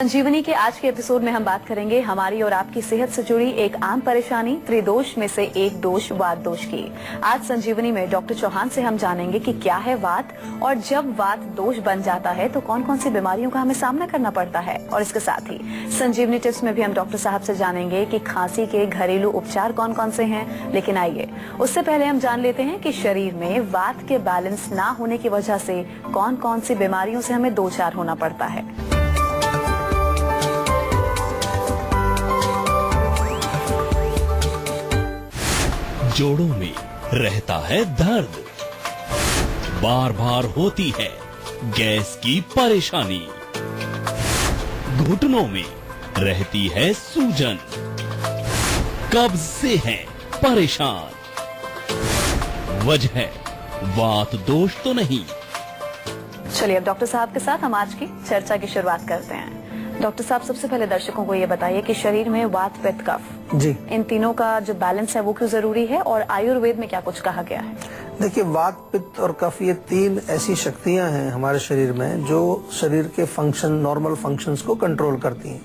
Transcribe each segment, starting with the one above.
संजीवनी के आज के एपिसोड में हम बात करेंगे हमारी और आपकी सेहत से जुड़ी एक आम परेशानी त्रिदोष में से एक दोष वात दोष की। आज संजीवनी में डॉक्टर चौहान से हम जानेंगे कि क्या है वात और जब वात दोष बन जाता है तो कौन कौन सी बीमारियों का हमें सामना करना पड़ता है। और इसके साथ ही संजीवनी टिप्स में भी हम डॉक्टर साहब से जानेंगे कि खांसी के घरेलू उपचार कौन कौन से हैं। लेकिन आइए उससे पहले हम जान लेते हैं कि शरीर में वात के बैलेंस ना होने की वजह से कौन कौन सी बीमारियों से हमें दो चार होना पड़ता है। जोड़ों में रहता है दर्द, बार बार होती है गैस की परेशानी, घुटनों में रहती है सूजन, कब्ज से है परेशान, वजह वात दोष तो नहीं। चलिए अब डॉक्टर साहब के साथ हम आज की चर्चा की शुरुआत करते हैं। डॉक्टर साहब सबसे पहले दर्शकों को ये बताइए कि शरीर में वात पित्त कफ जी इन तीनों का जो बैलेंस है वो क्यों जरूरी है और आयुर्वेद में क्या कुछ कहा गया है। देखिए, वात पित्त और कफ ये तीन ऐसी शक्तियां हैं हमारे शरीर में जो शरीर के फंक्शन, नॉर्मल फंक्शंस को कंट्रोल करती हैं।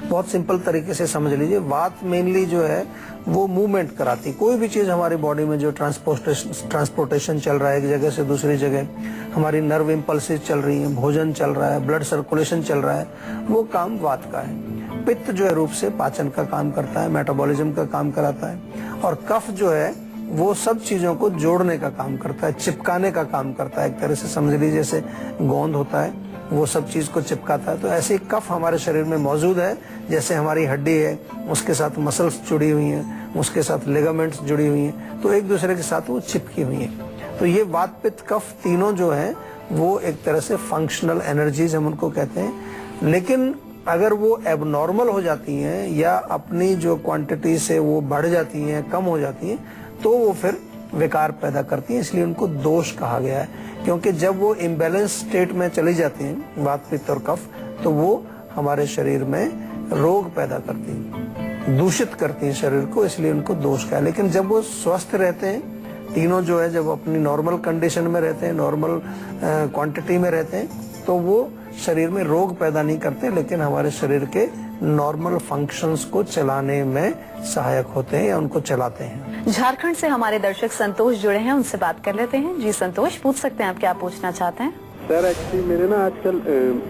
बहुत सिंपल तरीके से समझ लीजिए, वात मेनली जो है वो मूवमेंट कराती है। कोई भी चीज हमारी बॉडी में जो ट्रांसपोर्टेशन चल रहा है एक जगह से दूसरी जगह, हमारी नर्व इम्पल्सेस चल रही हैं, भोजन चल रहा है, ब्लड सर्कुलेशन चल रहा है, वो काम वात का है। पित्त जो है रूप से पाचन का काम करता है, मेटाबॉलिज्म का काम कराता है। और कफ जो है वो सब चीजों को जोड़ने का काम करता है, चिपकाने का काम करता है। एक तरह से समझ लीजिए जैसे गोंद होता है वो सब चीज को चिपकाता है, तो ऐसे ही कफ हमारे शरीर में मौजूद है। जैसे हमारी हड्डी है उसके साथ मसल्स जुड़ी हुई हैं, उसके साथ लिगामेंट्स जुड़ी हुई हैं, तो एक दूसरे के साथ वो चिपकी हुई हैं। तो ये वात पित्त कफ तीनों जो है वो एक तरह से फंक्शनल एनर्जीज हम उनको कहते हैं। लेकिन अगर वो एबनॉर्मल हो जाती हैं या अपनी जो क्वांटिटी से वो बढ़ जाती हैं, कम हो जाती हैं, तो वो फिर विकार पैदा करती हैं। इसलिए उनको दोष कहा गया है, क्योंकि जब वो इम्बैलेंस स्टेट में चली जाती हैं वात पित्त और कफ, तो वो हमारे शरीर में रोग पैदा करती हैं, दूषित करती हैं शरीर को, इसलिए उनको दोष कहा है। लेकिन जब वो स्वस्थ रहते हैं तीनों जो है, जब अपनी नॉर्मल कंडीशन में रहते हैं, नॉर्मल क्वांटिटी में रहते हैं, तो वो शरीर में रोग पैदा नहीं करते, लेकिन हमारे शरीर के नॉर्मल फंक्शंस को चलाने में सहायक होते हैं या उनको चलाते हैं। झारखंड से हमारे दर्शक संतोष जुड़े हैं, उनसे बात कर लेते हैं। जी संतोष, पूछ सकते हैं आप क्या पूछना चाहते हैं। सर एक्चुअली मेरे ना आजकल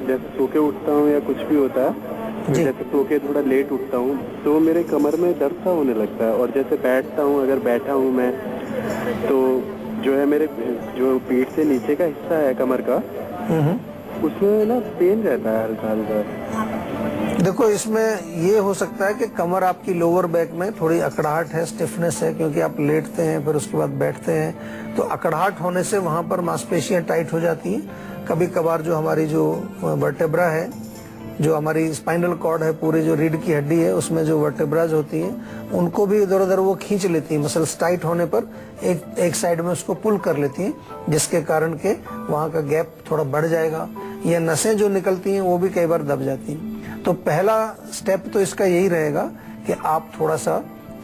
जैसे सो के उठता हूँ या कुछ भी होता है, जैसे सो के थोड़ा लेट उठता हूँ तो मेरे कमर में दर्द सा होने लगता है। और जैसे बैठता हूँ, अगर बैठा हूँ मैं, तो जो है मेरे जो पीठ से नीचे का हिस्सा है कमर का, उसमें ना पेन रहता है हल्का हल्का। देखो, इसमें ये हो सकता है कि कमर आपकी लोअर बैक में थोड़ी अकड़ाहट है, स्टिफनेस है, क्योंकि आप लेटते हैं फिर उसके बाद बैठते हैं, तो अकड़ाहट होने से वहां पर मांसपेशियां टाइट हो जाती हैं। कभी कभार जो हमारी जो वर्टेब्रा है, जो हमारी स्पाइनल कॉर्ड है, पूरी जो रीढ़ की हड्डी है, उसमें जो वर्टेब्राज होती हैं उनको भी इधर उधर वो खींच लेती हैं। मसल्स टाइट होने पर एक साइड में उसको पुल कर लेती हैं, जिसके कारण के वहाँ का गैप थोड़ा बढ़ जाएगा, या नसें जो निकलती हैं वो भी कई बार दब जाती हैं। तो पहला स्टेप तो इसका यही रहेगा कि आप थोड़ा सा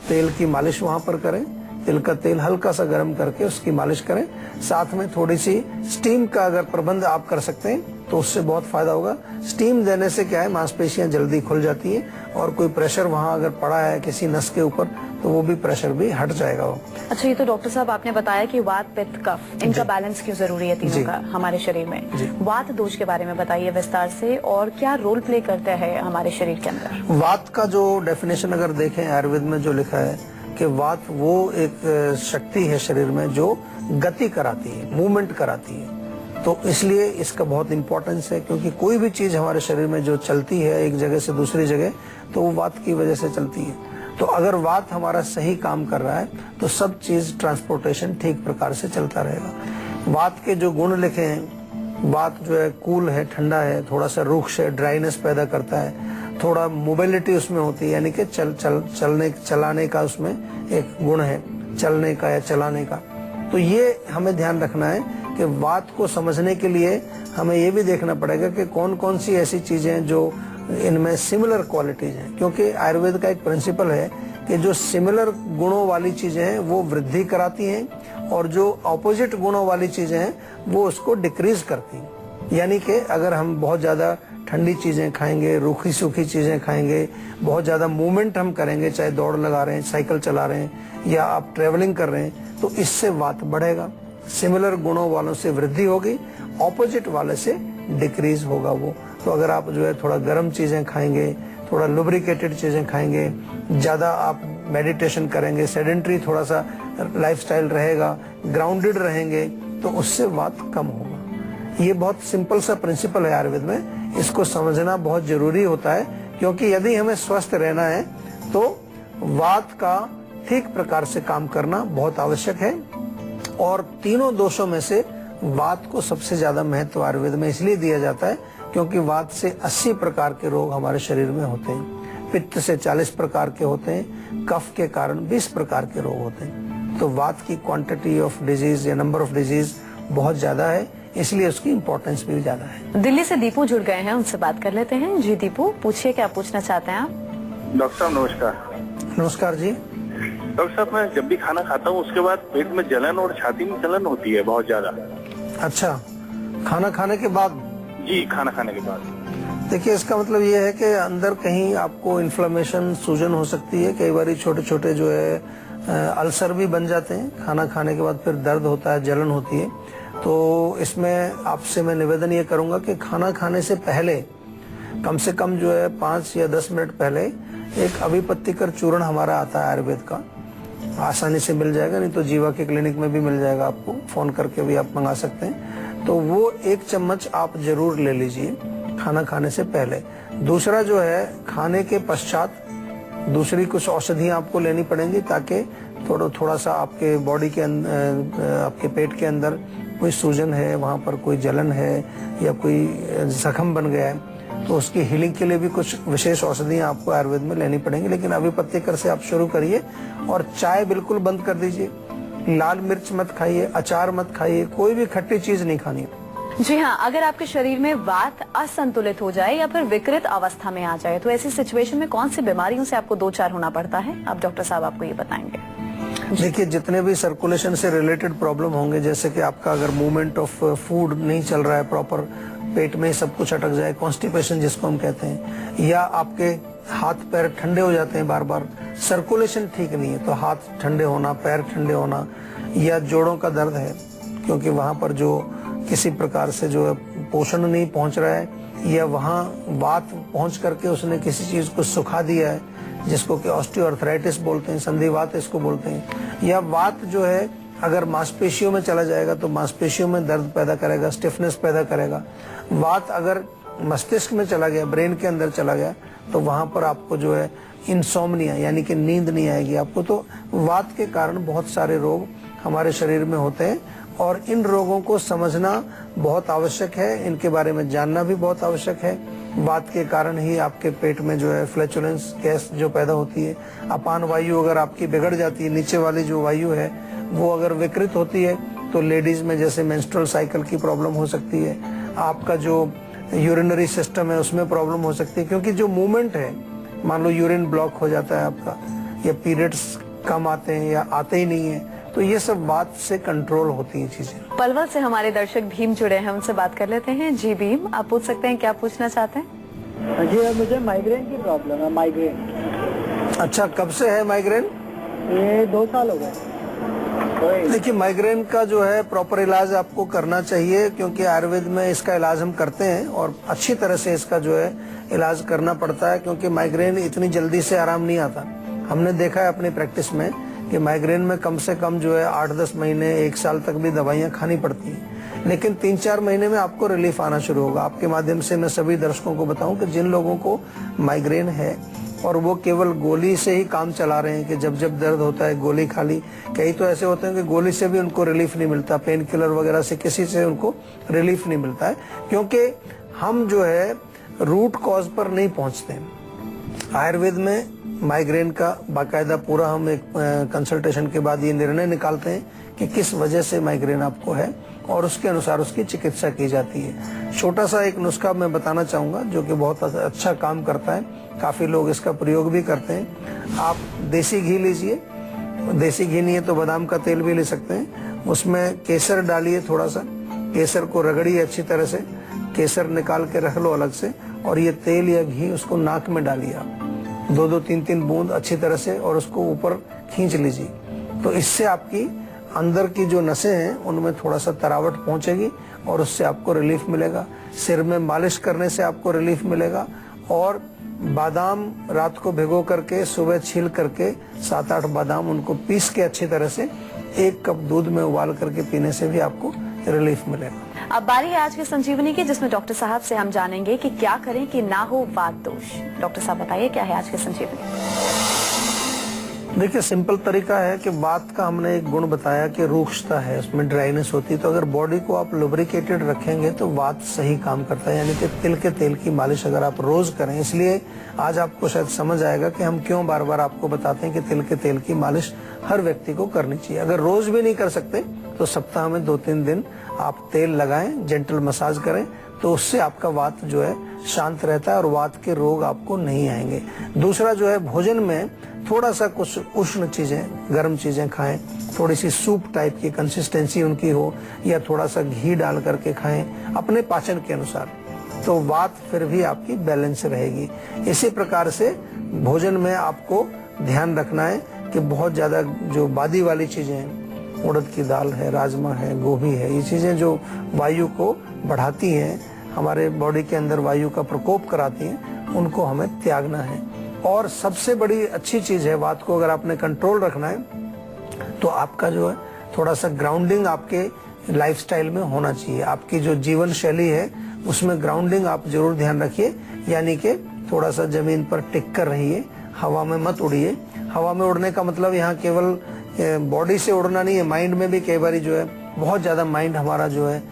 तेल की मालिश वहां पर करें। तिल का तेल हल्का सा गर्म करके उसकी मालिश करें। साथ में थोड़ी सी स्टीम का अगर प्रबंध आप कर सकते हैं तो उससे बहुत फायदा होगा। स्टीम देने से क्या है, मांसपेशियां जल्दी खुल जाती हैं और कोई प्रेशर वहां अगर पड़ा है किसी नस के ऊपर तो वो भी प्रेशर भी हट जाएगा वो। अच्छा, ये तो डॉक्टर साहब आपने बताया कि वात पित्त कफ इनका बैलेंस क्यों जरूरी है तीनों का हमारे शरीर में। वात दोष के बारे में बताइए विस्तार से, और क्या रोल प्ले करता है हमारे शरीर के अंदर। वात का जो डेफिनेशन अगर देखें आयुर्वेद में जो लिखा है कि वात वो एक शक्ति है शरीर में जो गति कराती है, मूवमेंट कराती है। तो इसलिए इसका बहुत इंपॉर्टेंस है, क्योंकि कोई भी चीज हमारे शरीर में जो चलती है एक जगह से दूसरी जगह, तो वो वात की वजह से चलती है। तो अगर वात हमारा सही काम कर रहा है तो सब चीज ट्रांसपोर्टेशन ठीक प्रकार से चलता रहेगा। वात के जो गुण लिखे हैं, वात जो है कूल है, ठंडा है, थोड़ा सा रुक्ष है, ड्राइनेस पैदा करता है, थोड़ा मोबिलिटी उसमें होती है, यानी कि चलाने का उसमें एक गुण है, चलने का या चलाने का। तो ये हमें ध्यान रखना है कि वात को समझने के लिए हमें ये भी देखना पड़ेगा कि कौन कौन सी ऐसी चीजें जो इनमें सिमिलर क्वालिटीज हैं, क्योंकि आयुर्वेद का एक प्रिंसिपल है कि जो सिमिलर गुणों वाली चीजें हैं वो वृद्धि कराती हैं और जो ऑपोजिट गुणों वाली चीजें हैं वो उसको डिक्रीज करती हैं। यानी कि अगर हम बहुत ज्यादा ठंडी चीजें खाएंगे, रूखी सूखी चीजें खाएंगे, बहुत ज्यादा मूवमेंट हम करेंगे, चाहे दौड़ लगा रहे हैं, साइकिल चला रहे हैं या आप ट्रेवलिंग कर रहे हैं, तो इससे वात बढ़ेगा। सिमिलर गुणों वालों से वृद्धि होगी, ऑपोजिट वाले से डिक्रीज होगा वो। तो अगर आप जो है थोड़ा गर्म चीजें खाएंगे, थोड़ा लुब्रिकेटेड चीजें खाएंगे, ज्यादा आप मेडिटेशन करेंगे, सेडेंट्री थोड़ा सा लाइफस्टाइल रहेगा, ग्राउंडेड रहेंगे, तो उससे वात कम होगा। ये बहुत सिंपल सा प्रिंसिपल है आयुर्वेद में, इसको समझना बहुत जरूरी होता है, क्योंकि यदि हमें स्वस्थ रहना है तो वात का ठीक प्रकार से काम करना बहुत आवश्यक है। और तीनों दोषों में से वात को सबसे ज्यादा महत्व आयुर्वेद में इसलिए दिया जाता है क्योंकि वात से 80 प्रकार के रोग हमारे शरीर में होते हैं, पित्त से 40 प्रकार के होते हैं, कफ के कारण 20 प्रकार के रोग होते हैं। तो वात की क्वांटिटी ऑफ डिजीज या नंबर ऑफ डिजीज बहुत ज्यादा है, इसलिए उसकी इम्पोर्टेंस भी ज्यादा है। दिल्ली से दीपू जुड़ गए हैं, उनसे बात कर लेते हैं। जी दीपू, पूछिए क्या पूछना चाहते हैं आप? डॉक्टर साहब नमस्कार। नमस्कार जी। डॉक्टर साहब, मैं जब भी खाना खाता हूँ उसके बाद पेट में जलन और छाती में जलन होती है बहुत ज्यादा। अच्छा, खाना खाने के बाद? जी, खाना खाने के बाद। देखिए, इसका मतलब ये है कि अंदर कहीं आपको इन्फ्लेमेशन, सूजन हो सकती है। कई बार छोटे छोटे जो है अल्सर भी बन जाते हैं। खाना खाने के बाद फिर दर्द होता है, जलन होती है। तो इसमें आपसे मैं निवेदन ये करूंगा कि खाना खाने से पहले कम से कम जो है 5 या 10 मिनट पहले एक अभिपत्तिकर चूर्ण हमारा आता है आयुर्वेद का, आसानी से मिल जाएगा, नहीं तो जीवा के क्लिनिक में भी मिल जाएगा, आपको फोन करके भी आप मंगा सकते हैं। तो वो 1 चम्मच आप जरूर ले लीजिए खाना खाने से पहले। दूसरा जो है, खाने के पश्चात दूसरी कुछ औषधियां आपको लेनी पड़ेंगी ताकि थोड़ा सा आपके बॉडी के आपके पेट के अंदर कोई सूजन है, वहां पर कोई जलन है या कोई जख्म बन गया है, तो उसकी हीलिंग के लिए भी कुछ विशेष औषधियां आपको आयुर्वेद में लेनी पड़ेंगी। लेकिन अभिपत्तिकर से आप शुरू करिए और चाय बिल्कुल बंद कर दीजिए, लाल मिर्च मत खाइए, अचार मत खाइए, कोई भी खट्टी चीज नहीं खानी। जी हाँ, अगर आपके शरीर में वात असंतुलित हो जाए या फिर विकृत अवस्था में आ जाए तो ऐसी सिचुएशन में कौन सी बीमारियों से आपको 2-4 होना पड़ता है? अब डॉक्टर साहब आपको ये बताएंगे। देखिए, जितने भी सर्कुलेशन से रिलेटेड प्रॉब्लम होंगे, जैसे कि आपका अगर मूवमेंट ऑफ फूड नहीं चल रहा है प्रॉपर, पेट में सब कुछ अटक जाए, कॉन्स्टिपेशन जिसको हम कहते हैं, या आपके हाथ पैर ठंडे हो जाते हैं बार बार, सर्कुलेशन ठीक नहीं है, तो हाथ ठंडे होना, पैर ठंडे होना, या जोड़ों का दर्द है क्योंकि वहां पर जो किसी प्रकार से जो पोषण नहीं पहुंच रहा है, या वहां वात पहुंच करके उसने किसी चीज को सुखा दिया है, जिसको कि ऑस्टियोआर्थराइटिस बोलते हैं, संधिवात इसको बोलते हैं, या वात जो है अगर मांसपेशियों में चला जाएगा तो मांसपेशियों में दर्द पैदा करेगा, स्टिफनेस पैदा करेगा। वात अगर मस्तिष्क में चला गया, ब्रेन के अंदर चला गया, तो वहां पर आपको जो है इंसोम्निया यानी कि नींद नहीं आएगी आपको। तो वात के कारण बहुत सारे रोग हमारे शरीर में होते हैं और इन रोगों को समझना बहुत आवश्यक है, इनके बारे में जानना भी बहुत आवश्यक है। वात के कारण ही आपके पेट में जो है फ्लैचुलेंस गैस जो पैदा होती है, अपान वायु अगर आपकी बिगड़ जाती है, नीचे वाली जो वायु है वो अगर विकृत होती है तो लेडीज में जैसे मेंस्ट्रुअल साइकिल की प्रॉब्लम हो सकती है, आपका जो यूरिनरी सिस्टम है उसमें प्रॉब्लम हो सकती है, क्योंकि जो मूवमेंट है, मान लो यूरिन ब्लॉक हो जाता है आपका, या पीरियड्स कम आते हैं या आते ही नहीं है, तो ये सब वात से कंट्रोल होती है चीजें। पलवल से हमारे दर्शक भीम जुड़े हैं, उनसे बात कर लेते हैं। जी भीम, आप पूछ सकते हैं, क्या पूछना चाहते हैं? जी, मुझे माइग्रेन की प्रॉब्लम है। माइग्रेन। अच्छा, कब से है माइग्रेन? ये 2 साल हो गए। देखिए, माइग्रेन का जो है प्रॉपर इलाज आपको करना चाहिए, क्योंकि आयुर्वेद में इसका इलाज हम करते हैं और अच्छी तरह से इसका जो है इलाज करना पड़ता है, क्योंकि माइग्रेन इतनी जल्दी से आराम नहीं आता। हमने देखा है अपनी प्रैक्टिस में कि माइग्रेन में कम से कम जो है 8-10 महीने, 1 साल तक भी दवाइयां खानी पड़ती हैं, लेकिन 3-4 महीने में आपको रिलीफ आना शुरू होगा। आपके माध्यम से मैं सभी दर्शकों को बताऊं कि जिन लोगों को माइग्रेन है और वो केवल गोली से ही काम चला रहे हैं कि जब जब दर्द होता है गोली खा ली, कई तो ऐसे होते हैं कि गोली से भी उनको रिलीफ नहीं मिलता, पेन किलर वगैरह से किसी से उनको रिलीफ नहीं मिलता है, क्योंकि हम जो है रूट कॉज पर नहीं पहुंचते। आयुर्वेद में माइग्रेन का बाकायदा पूरा हम एक कंसल्टेशन के बाद ये निर्णय निकालते हैं कि किस वजह से माइग्रेन आपको है और उसके अनुसार उसकी चिकित्सा की जाती है। छोटा सा एक नुस्खा मैं बताना चाहूंगा जो कि बहुत अच्छा काम करता है, काफी लोग इसका प्रयोग भी करते हैं। आप देसी घी लीजिए, देसी घी नहीं है तो बादाम का तेल भी ले सकते हैं, उसमें केसर डालिए, थोड़ा सा केसर को रगड़िए अच्छी तरह से, केसर निकाल के रख लो अलग से, और ये तेल या घी उसको नाक में डालिए आप 2-2, 3-3 बूंद अच्छी तरह से, और उसको ऊपर खींच लीजिए। तो इससे आपकी अंदर की जो नसें हैं उनमें थोड़ा सा तरावट पहुंचेगी और उससे आपको रिलीफ मिलेगा। सिर में मालिश करने से आपको रिलीफ मिलेगा। और बादाम रात को भिगो करके सुबह छील करके 7-8 बादाम उनको पीस के अच्छी तरह से 1 कप दूध में उबाल करके पीने से भी आपको रिलीफ मिलेगा। अब बारी है आज की संजीवनी की, जिसमें डॉक्टर साहब से हम जानेंगे कि क्या करें कि ना हो वात दोष। डॉक्टर साहब बताइए क्या है आज की संजीवनी। देखिए, सिंपल तरीका है कि वात का हमने एक गुण बताया कि रूक्षता है, उसमें ड्राइनेस होती है। तो अगर बॉडी को आप लुब्रिकेटेड रखेंगे तो वात सही काम करता है। यानी कि तिल के तेल की मालिश अगर आप रोज करें, इसलिए आज आपको शायद समझ आएगा कि हम क्यों बार बार आपको बताते हैं कि तिल के तेल की मालिश हर व्यक्ति को करनी चाहिए। अगर रोज भी नहीं कर सकते तो सप्ताह में 2-3 दिन आप तेल लगाएं, जेंटल मसाज करें, तो उससे आपका वात जो है शांत रहता है और वात के रोग आपको नहीं आएंगे। दूसरा जो है, भोजन में थोड़ा सा कुछ उष्ण चीजें, गर्म चीजें खाएं, थोड़ी सी सूप टाइप की कंसिस्टेंसी उनकी हो, या थोड़ा सा घी डाल करके खाएं अपने पाचन के अनुसार, तो वात फिर भी आपकी बैलेंस रहेगी। इसी प्रकार से भोजन में आपको ध्यान रखना है कि बहुत ज्यादा जो बादी वाली चीजें हैं, उड़द की दाल है, राजमा है, गोभी है, ये चीजें जो वायु को बढ़ाती हैं, हमारे बॉडी के अंदर वायु का प्रकोप कराती हैं, उनको हमें त्यागना है। और सबसे बड़ी अच्छी चीज है, वात को अगर आपने कंट्रोल रखना है तो आपका जो है थोड़ा सा ग्राउंडिंग आपके लाइफस्टाइल में होना चाहिए। आपकी जो जीवन शैली है उसमें ग्राउंडिंग आप जरूर ध्यान रखिए। यानी कि थोड़ा सा जमीन पर टिक कर रहिए, हवा में मत उड़िए। हवा में उड़ने का मतलब यहाँ केवल बॉडी से उड़ना नहीं है, माइंड में भी कई बार जो है बहुत ज्यादा माइंड हमारा जो है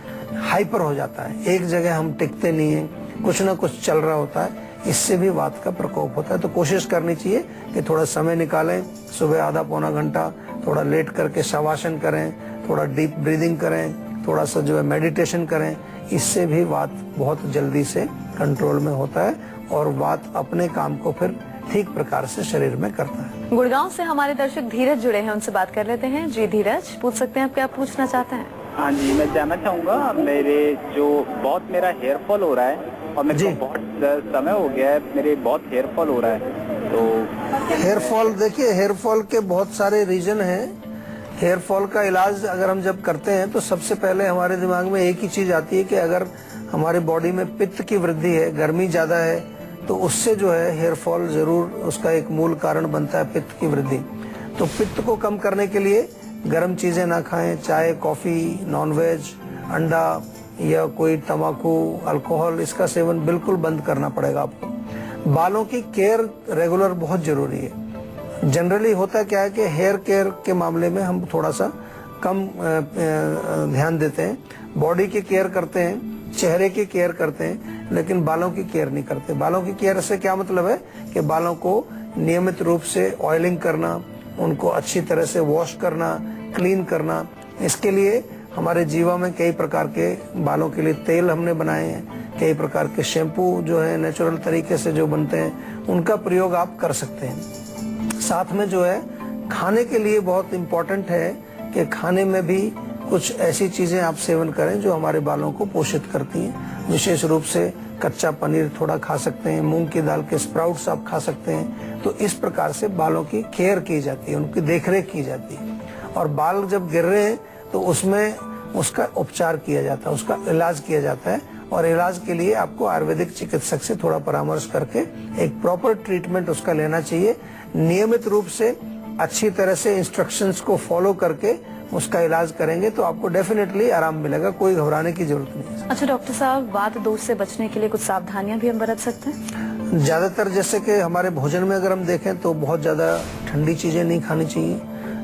हाइपर हो जाता है, एक जगह हम टिकते नहीं है, कुछ ना कुछ चल रहा होता है, इससे भी वात का प्रकोप होता है। तो कोशिश करनी चाहिए कि थोड़ा समय निकालें, सुबह आधा पौना घंटा थोड़ा लेट करके शवासन करें, थोड़ा डीप ब्रीदिंग करें, थोड़ा सा जो है मेडिटेशन करें। इससे भी वात बहुत जल्दी से कंट्रोल में होता है और वात अपने काम को फिर ठीक प्रकार से शरीर में करता है। गुड़गांव से हमारे दर्शक धीरज जुड़े हैं, उनसे बात कर लेते हैं। जी धीरज, पूछ सकते हैं आप क्या पूछना चाहते हैं? हाँ जी, मैं जानना चाहूँगा, मेरा हेयर फॉल हो रहा है और मेरे को बहुत समय हो गया है, मेरे बहुत हेयर फॉल हो रहा है। तो हेयर फॉल, देखिए हेयर फॉल के बहुत सारे रीजन हैं। हेयर फॉल का इलाज अगर हम जब करते हैं तो सबसे पहले हमारे दिमाग में एक ही चीज आती है कि अगर हमारी बॉडी में पित्त की वृद्धि है, गर्मी ज्यादा है, तो उससे जो है हेयर फॉल जरूर उसका एक मूल कारण बनता है पित्त की वृद्धि। तो पित्त को कम करने के लिए गर्म चीजें ना खाएं, चाय, कॉफी, नॉनवेज, अंडा या कोई तंबाकू, अल्कोहल, इसका सेवन बिल्कुल बंद करना पड़ेगा आपको। बालों की केयर रेगुलर बहुत जरूरी है। जनरली होता क्या है कि हेयर केयर के मामले में हम थोड़ा सा कम ध्यान देते हैं। बॉडी की केयर करते हैं, चेहरे की केयर करते हैं, लेकिन बालों की केयर नहीं करते। बालों की केयर से क्या मतलब है कि बालों को नियमित रूप से ऑयलिंग करना, उनको अच्छी तरह से वॉश करना, क्लीन करना। इसके लिए हमारे जीवा में कई प्रकार के बालों के लिए तेल हमने बनाए हैं, कई प्रकार के शैम्पू जो है नेचुरल तरीके से जो बनते हैं, उनका प्रयोग आप कर सकते हैं। साथ में जो है खाने के लिए बहुत इम्पोर्टेंट है कि खाने में भी कुछ ऐसी चीजें आप सेवन करें जो हमारे बालों को पोषित करती हैं। विशेष रूप से कच्चा पनीर थोड़ा खा सकते हैं, मूंग की दाल के स्प्राउट्स आप खा सकते हैं। तो इस प्रकार से बालों की केयर की जाती है, उनकी देखरेख की जाती है। और बाल जब गिर रहे हैं तो उसमें उसका उपचार किया जाता है, उसका इलाज किया जाता है। और इलाज के लिए आपको आयुर्वेदिक चिकित्सक से थोड़ा परामर्श करके एक प्रॉपर ट्रीटमेंट उसका लेना चाहिए। नियमित रूप से अच्छी तरह से इंस्ट्रक्शंस को फॉलो करके उसका इलाज करेंगे तो आपको डेफिनेटली आराम मिलेगा, कोई घबराने की जरूरत नहीं है। अच्छा डॉक्टर साहब, वात दोष से बचने के लिए कुछ सावधानियां भी हम बरत सकते हैं? ज्यादातर जैसे कि हमारे भोजन में अगर हम देखें तो बहुत ज्यादा ठंडी चीजें नहीं खानी चाहिए,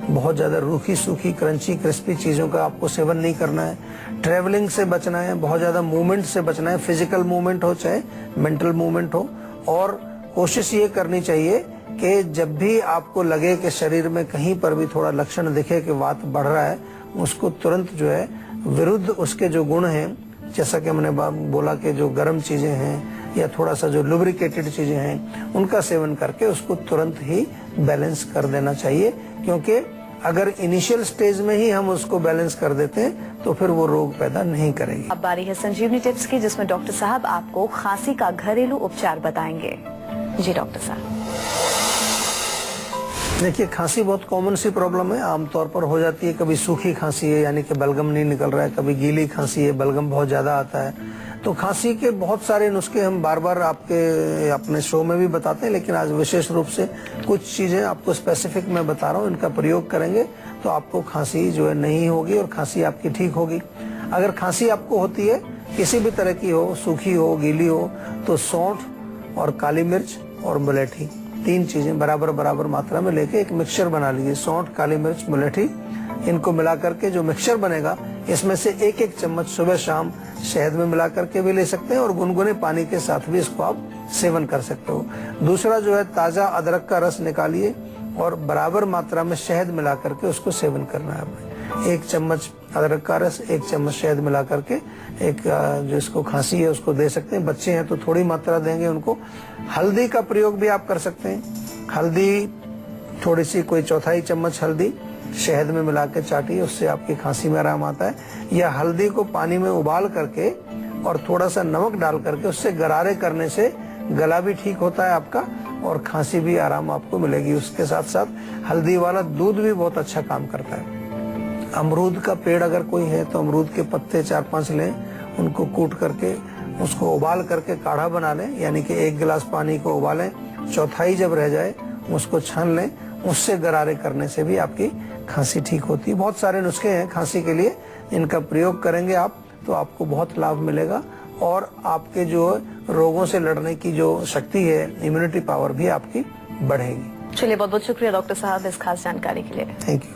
बहुत ज्यादा रूखी सूखी क्रंची क्रिस्पी चीजों का आपको सेवन नहीं करना है। ट्रेवलिंग से बचना है, बहुत ज्यादा मूवमेंट से बचना है, फिजिकल मूवमेंट हो चाहे मेंटल मूवमेंट हो। और कोशिश ये करनी चाहिए कि जब भी आपको लगे कि शरीर में कहीं पर भी थोड़ा लक्षण दिखे कि वात बढ़ रहा है, उसको तुरंत जो है विरुद्ध उसके जो गुण हैं, जैसा कि हमने बोला कि जो गर्म चीजें हैं या थोड़ा सा जो लुब्रिकेटेड चीजें हैं, उनका सेवन करके उसको तुरंत ही बैलेंस कर देना चाहिए। क्योंकि अगर इनिशियल स्टेज में ही हम उसको बैलेंस कर देते हैं तो फिर वो रोग पैदा नहीं करेगी। अब बारी है संजीवनी टिप्स की, जिसमें डॉक्टर साहब आपको खांसी का घरेलू उपचार बताएंगे। जी डॉक्टर साहब। देखिए, खांसी बहुत कॉमन सी प्रॉब्लम है, आमतौर पर हो जाती है। कभी सूखी खांसी है यानी कि बलगम नहीं निकल रहा है, कभी गीली खांसी है, बलगम बहुत ज्यादा आता है। तो खांसी के बहुत सारे नुस्खे हम बार बार आपके अपने शो में भी बताते हैं, लेकिन आज विशेष रूप से कुछ चीजें आपको स्पेसिफिक मैं बता रहा हूँ, इनका प्रयोग करेंगे तो आपको खांसी जो है नहीं होगी और खांसी आपकी ठीक होगी। अगर खांसी आपको होती है किसी भी तरह की हो, सूखी हो, गीली हो, तो सौंठ और काली मिर्च और मुलेठी, 3 चीजें बराबर बराबर मात्रा में लेके एक मिक्सचर बना लीजिए। सौंठ, काली मिर्च, मुलेठी, इनको मिला करके जो मिक्सचर बनेगा, इसमें से 1-1 चम्मच सुबह शाम शहद में मिला करके भी ले सकते हैं और गुनगुने पानी के साथ भी इसको आप सेवन कर सकते हो। दूसरा जो है, ताजा अदरक का रस निकालिए और बराबर मात्रा में शहद मिला करके उसको सेवन करना है आपने। 1 चम्मच अदरक का रस, 1 चम्मच शहद मिला करके एक जो इसको खांसी है उसको दे सकते हैं। बच्चे हैं तो थोड़ी मात्रा देंगे उनको। हल्दी का प्रयोग भी आप कर सकते हैं। हल्दी थोड़ी सी, कोई 1/4 चम्मच हल्दी शहद में मिला के चाटिए, उससे आपकी खांसी में आराम आता है। या हल्दी को पानी में उबाल करके और थोड़ा सा नमक डाल करके उससे गरारे करने से गला भी ठीक होता है आपका और खांसी भी आराम आपको मिलेगी। उसके साथ साथ हल्दी वाला दूध भी बहुत अच्छा काम करता है। अमरूद का पेड़ अगर कोई है तो अमरूद के पत्ते 4-5 लें, उनको कूट करके उसको उबाल करके काढ़ा बना लें, यानी कि 1 गिलास पानी को उबालें, 1/4 जब रह जाए उसको छान लें, उससे गरारे करने से भी आपकी खांसी ठीक होती है। बहुत सारे नुस्खे हैं खांसी के लिए, इनका प्रयोग करेंगे आप तो आपको बहुत लाभ मिलेगा और आपके जो रोगों से लड़ने की जो शक्ति है, इम्यूनिटी पावर भी आपकी बढ़ेगी। चलिए, बहुत बहुत शुक्रिया डॉक्टर साहब इस खास जानकारी के लिए। Thank you.